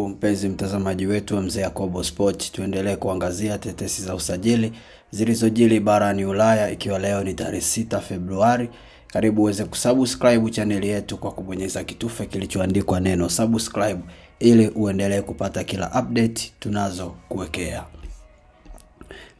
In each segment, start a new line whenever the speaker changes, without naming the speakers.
Mpenzi mtazamaji wetu wa Mzee Yakobo Sport, tuendelee kuangazia tetesi za usajili zilizojili barani Ulaya, ikiwa leo ni tarehe 6 Februari. Karibu uweze kusubscribe channel yetu kwa kubonyeza kitufe kilichoandikwa neno subscribe ili uendelee kupata kila update tunazo kuwekea.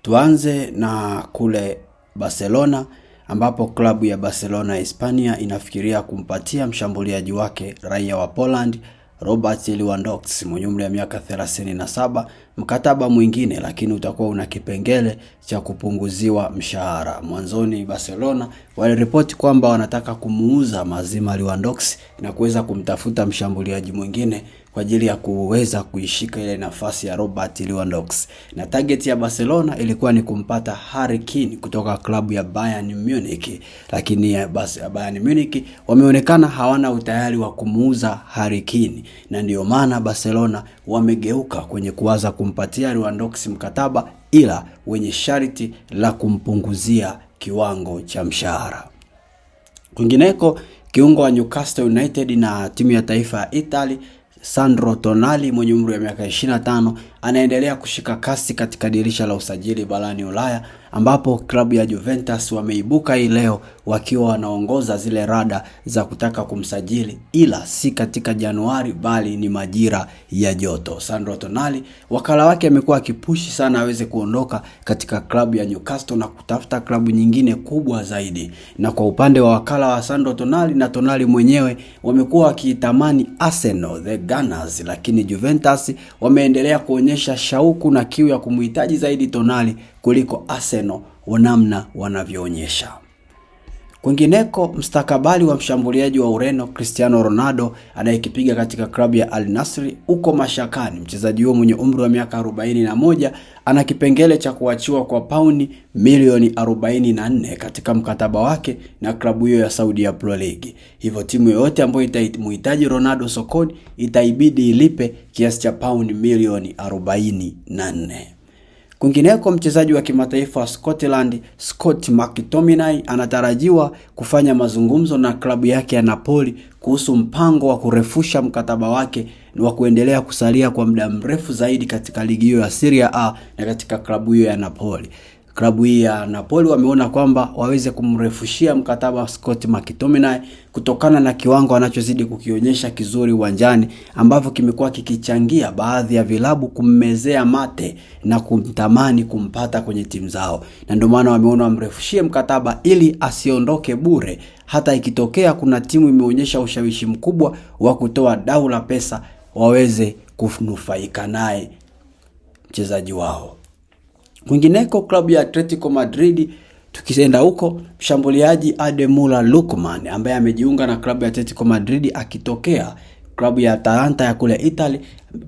Tuanze na kule Barcelona, ambapo klabu ya Barcelona Hispania inafikiria kumpatia mshambuliaji wake raia wa Poland Robert Lewandowski mwenye umri wa miaka 37 mkataba mwingine, lakini utakuwa una kipengele cha kupunguziwa mshahara. Mwanzoni Barcelona waliripoti kwamba wanataka kumuuza mazima Lewandowski na kuweza kumtafuta mshambuliaji mwingine kwa ajili ya kuweza kuishika ile nafasi ya Robert Lewandowski. Na target ya Barcelona ilikuwa ni kumpata Harry Kane kutoka klabu ya Bayern Munich, lakini Bayern Munich wameonekana hawana utayari wa kumuuza Harry Kane, na ndio maana Barcelona wamegeuka kwenye kuwaza kumpatia Lewandowski mkataba, ila wenye sharti la kumpunguzia kiwango cha mshahara. Kwingineko, kiungo wa Newcastle United na timu ya taifa ya Italy Sandro Tonali mwenye umri wa miaka 25 anaendelea kushika kasi katika dirisha la usajili barani Ulaya, ambapo klabu ya Juventus wameibuka hii leo wakiwa wanaongoza zile rada za kutaka kumsajili, ila si katika Januari bali ni majira ya joto. Sandro Tonali wakala wake amekuwa akipushi sana aweze kuondoka katika klabu ya Newcastle na kutafuta klabu nyingine kubwa zaidi. Na kwa upande wa wakala wa Sandro Tonali na Tonali mwenyewe wamekuwa wakitamani Arsenal the Gunners, lakini Juventus wameendelea kuonyesha shauku na kiu ya kumhitaji zaidi Tonali kuliko Arsenal namna wanavyoonyesha. Kwingineko, mstakabali wa mshambuliaji wa Ureno Cristiano Ronaldo anayekipiga katika klabu ya Al Nassr uko mashakani. Mchezaji huyo mwenye umri wa miaka 41 ana kipengele cha kuachiwa kwa pauni milioni 44 katika mkataba wake na klabu hiyo ya Saudi Pro League. Hivyo timu yoyote ambayo itamhitaji Ronaldo sokoni itaibidi ilipe kiasi cha pauni milioni 44. Kwingineko, mchezaji wa kimataifa wa Scotland Scott McTominay anatarajiwa kufanya mazungumzo na klabu yake ya Napoli kuhusu mpango wa kurefusha mkataba wake wa kuendelea kusalia kwa muda mrefu zaidi katika ligi hiyo ya Serie A na katika klabu hiyo ya Napoli. Klabu hii ya Napoli wameona kwamba waweze kumrefushia mkataba wa Scott McTominay kutokana na kiwango anachozidi kukionyesha kizuri uwanjani, ambavyo kimekuwa kikichangia baadhi ya vilabu kummezea mate na kumtamani kumpata kwenye timu zao. Na ndio maana wameona wamrefushie mkataba ili asiondoke bure, hata ikitokea kuna timu imeonyesha ushawishi mkubwa wa kutoa dau la pesa waweze kunufaika naye mchezaji wao. Kwingineko, klabu ya Atletico Madrid, tukienda huko, mshambuliaji Ademola Lookman ambaye amejiunga na klabu ya Atletico Madrid akitokea klabu ya Atalanta ya kule Italy,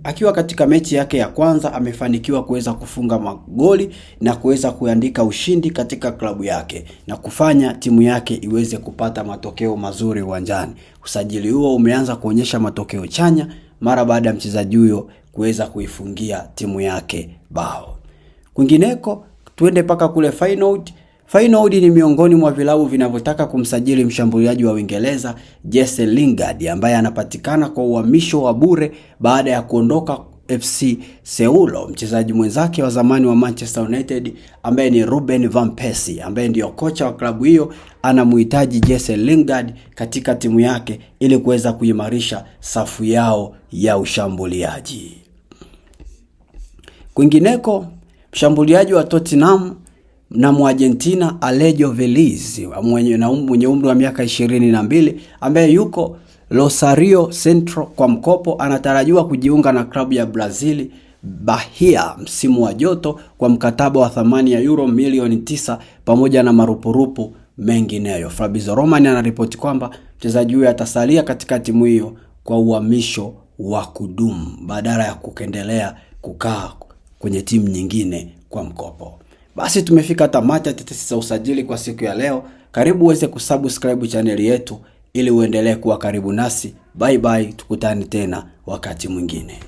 akiwa katika mechi yake ya kwanza amefanikiwa kuweza kufunga magoli na kuweza kuandika ushindi katika klabu yake na kufanya timu yake iweze kupata matokeo mazuri uwanjani. Usajili huo umeanza kuonyesha matokeo chanya mara baada ya mchezaji huyo kuweza kuifungia timu yake bao. Kwingineko, tuende paka kule Feyenoord. Feyenoord ni miongoni mwa vilabu vinavyotaka kumsajili mshambuliaji wa Uingereza Jesse Lingard ambaye anapatikana kwa uhamisho wa bure baada ya kuondoka FC Seoul. Mchezaji mwenzake wa zamani wa Manchester United ambaye ni Ruben van Persie ambaye ndio kocha wa klabu hiyo anamhitaji Jesse Lingard katika timu yake ili kuweza kuimarisha safu yao ya ushambuliaji. Kwingineko, mshambuliaji wa Tottenham na Argentina Alejo Veliz mwenye umri wa miaka 22 ambaye yuko Rosario Central kwa mkopo anatarajiwa kujiunga na klabu ya Brazil Bahia msimu wa joto kwa mkataba wa thamani ya euro milioni 9 pamoja na marupurupu mengineyo. Fabrizio Romano anaripoti kwamba mchezaji huyo atasalia katika timu hiyo kwa uhamisho wa kudumu badala ya kuendelea kukaa kwenye timu nyingine kwa mkopo. Basi tumefika tamati ya tetesi za usajili kwa siku ya leo. Karibu uweze kusubscribe channel yetu ili uendelee kuwa karibu nasi. Bye bye, tukutane tena wakati mwingine.